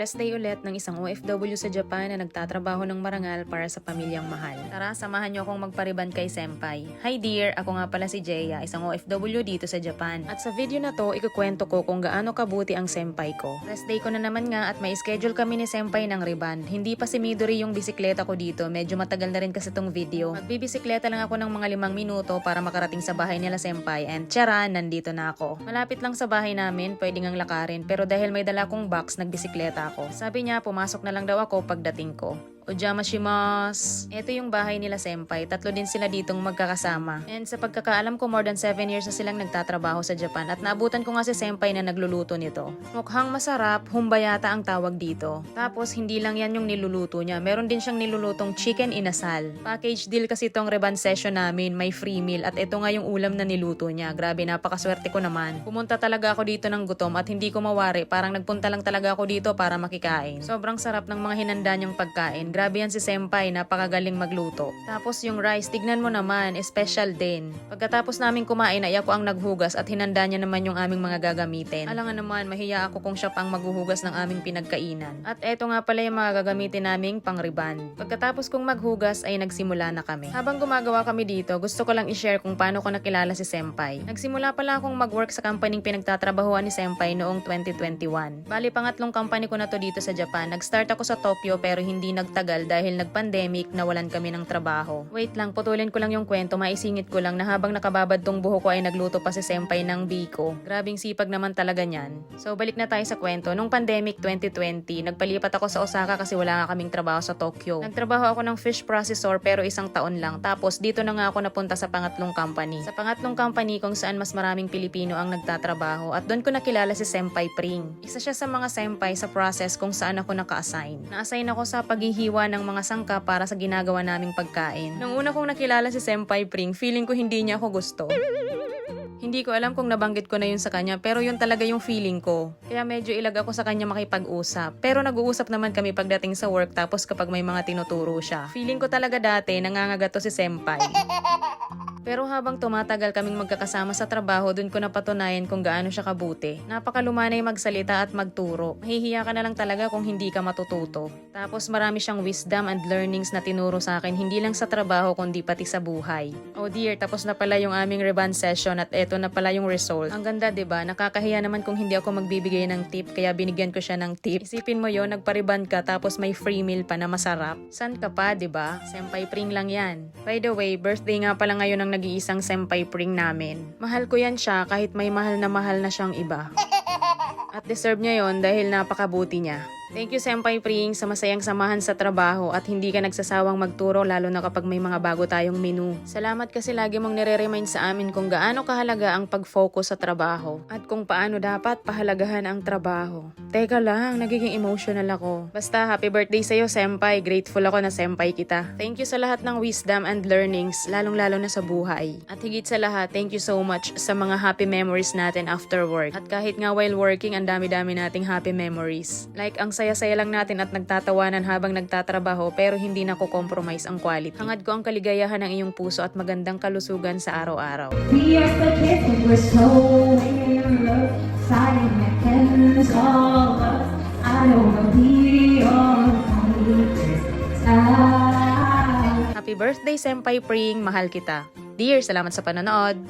Rest day ulit ng isang OFW sa Japan na nagtatrabaho ng marangal para sa pamilyang mahal. Tara, samahan niyo akong magpariban kay Senpai. Hi dear, ako nga pala si Jeya, isang OFW dito sa Japan. At sa video na to, ikukwento ko kung gaano kabuti ang Senpai ko. Rest day ko na naman nga at may schedule kami ni Senpai ng riban. Hindi pa si Midori yung bisikleta ko dito, medyo matagal na rin kasi tong video. Magbibisikleta lang ako ng mga 5 minuto para makarating sa bahay nila Senpai and tiyara, nandito na ako. Malapit lang sa bahay namin, pwede ngang lakarin pero dahil may dala kong box, nagbisikleta ako. Sabi niya, pumasok na lang daw ako pagdating ko. Ojamashimasu. Ito yung bahay nila Senpai. 3 din sila ditong magkakasama. And sa pagkakaalam ko, more than 7 years na silang nagtatrabaho sa Japan at naabutan ko nga si Senpai na nagluluto nito. Mukhang masarap, humbayata ang tawag dito. Tapos hindi lang yan yung niluluto niya. Meron din siyang nilulutong chicken inasal. Package deal kasi itong reban session namin, may free meal at ito nga yung ulam na niluto niya. Grabe, napakaswerte ko naman. Pumunta talaga ako dito ng gutom at hindi ko mawari. Parang nagpunta lang talaga ako dito para makikain. Sobrang sarap ng mga hinanda niyang pagkain. Grabe yan si Senpai, napakagaling magluto. Tapos yung rice, tignan mo naman, special din. Pagkatapos namin kumain ay ako ang naghugas at hinanda niya naman yung aming mga gagamitin. Alam nga naman, mahiya ako kung siya pang maghuhugas ng aming pinagkainan. At eto nga pala yung mga gagamitin naming pangriban. Pagkatapos kong maghugas ay nagsimula na kami. Habang gumagawa kami dito, gusto ko lang i-share kung paano ko nakilala si Senpai. Nagsimula pala akong mag-work sa companying pinagtatrabahuan ni Senpai noong 2021. Bali, pangatlong company ko na to dito sa Japan. Nag-start ako sa Tokyo pero hindi nagtagal dahil nag-pandemic, nawalan kami ng trabaho. Wait lang, putulin ko lang yung kwento, maisingit ko lang na habang nakababad tong buho ko ay nagluto pa si Senpai ng biko. Grabing sipag naman talaga niyan. So balik na tayo sa kwento. Nung pandemic 2020, nagpalipat ako sa Osaka kasi wala nga kaming trabaho sa Tokyo. Nagtrabaho ako ng fish processor pero 1 taon lang. Tapos dito na nga ako napunta sa pangatlong company. Sa pangatlong company kung saan mas maraming Pilipino ang nagtatrabaho at doon ko nakilala si Senpai Pring. Isa siya sa mga senpai sa process kung saan ako naka-assign. Na-assign ako sa paghihiwa ng mga sangka para sa ginagawa naming pagkain. Nung una kong nakilala si Senpai Pring, feeling ko hindi niya ako gusto. Hindi ko alam kung nabanggit ko na yun sa kanya pero yun talaga yung feeling ko. Kaya medyo ilag ako sa kanya makipag-usap. Pero nag-uusap naman kami pagdating sa work tapos kapag may mga tinuturo siya. Feeling ko talaga dati nangangagato si Senpai. Pero habang tumatagal kaming magkakasama sa trabaho, dun ko napatunayan kung gaano siya kabuti. Napakalumanay magsalita at magturo. Mahihiya ka na lang talaga kung hindi ka matututo. Tapos marami siyang wisdom and learnings na tinuro sa akin, hindi lang sa trabaho kundi pati sa buhay. Oh dear, tapos na pala yung aming reban session at eto na pala yung result. Ang ganda, 'di ba? Nakakahiya naman kung hindi ako magbibigay ng tip, kaya binigyan ko siya ng tip. Isipin mo yon, nagpariban ka tapos may free meal pa na masarap. San ka pa, 'di ba? Senpai Pring lang 'yan. By the way, birthday nga pala ngayon ng nag-iisang Senpai Pring namin. Mahal ko yan siya kahit may mahal na siyang iba. At deserve niya yon dahil napakabuti niya. Thank you Senpai Pring sa masayang samahan sa trabaho at hindi ka nagsasawang magturo lalo na kapag may mga bago tayong menu. Salamat kasi lagi mong nire-remind sa amin kung gaano kahalaga ang pag-focus sa trabaho at kung paano dapat pahalagahan ang trabaho. Teka lang, nagiging emotional ako. Basta happy birthday sa'yo Senpai, grateful ako na Senpai kita. Thank you sa lahat ng wisdom and learnings, lalong-lalo na sa buhay. At higit sa lahat, thank you so much sa mga happy memories natin after work. At kahit nga while working, ang dami-dami nating happy memories. Like ang saya-saya lang natin at nagtatawanan habang nagtatrabaho pero hindi nako-compromise ang quality. Hangad ko ang kaligayahan ng iyong puso at magandang kalusugan sa araw-araw. We are the kids and we're so in love, fighting against all of us. I don't wanna be on Happy birthday Senpai Pring, mahal kita. Dear, salamat sa panonood.